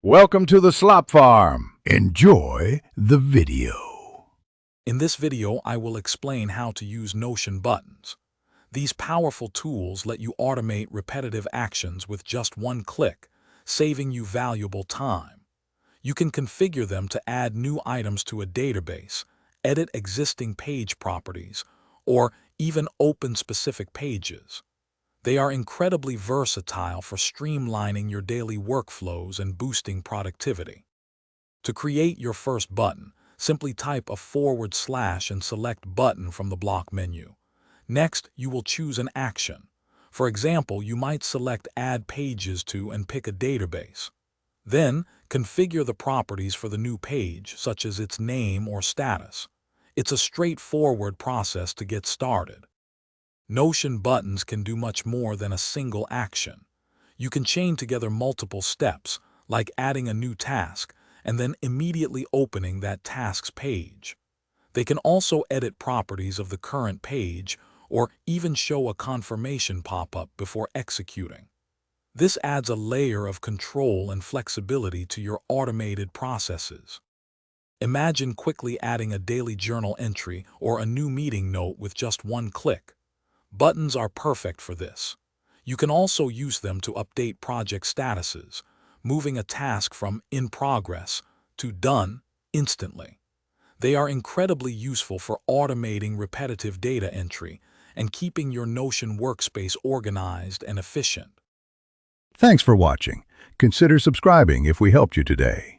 Welcome to the Slop Farm. Enjoy the video. In this video, I will explain how to use Notion buttons. These powerful tools let you automate repetitive actions with just one click, saving you valuable time. You can configure them to add new items to a database, edit existing page properties, or even open specific pages. They are incredibly versatile for streamlining your daily workflows and boosting productivity. To create your first button, simply type a / and select Button from the block menu. Next, you will choose an action. For example, you might select Add Pages to and pick a database. Then, configure the properties for the new page, such as its name or status. It's a straightforward process to get started. Notion buttons can do much more than a single action. You can chain together multiple steps, like adding a new task, and then immediately opening that task's page. They can also edit properties of the current page or even show a confirmation pop-up before executing. This adds a layer of control and flexibility to your automated processes. Imagine quickly adding a daily journal entry or a new meeting note with just one click. Buttons are perfect for this. You can also use them to update project statuses, moving a task from in progress to done instantly. They are incredibly useful for automating repetitive data entry and keeping your Notion workspace organized and efficient. Thanks for watching. Consider subscribing if we helped you today.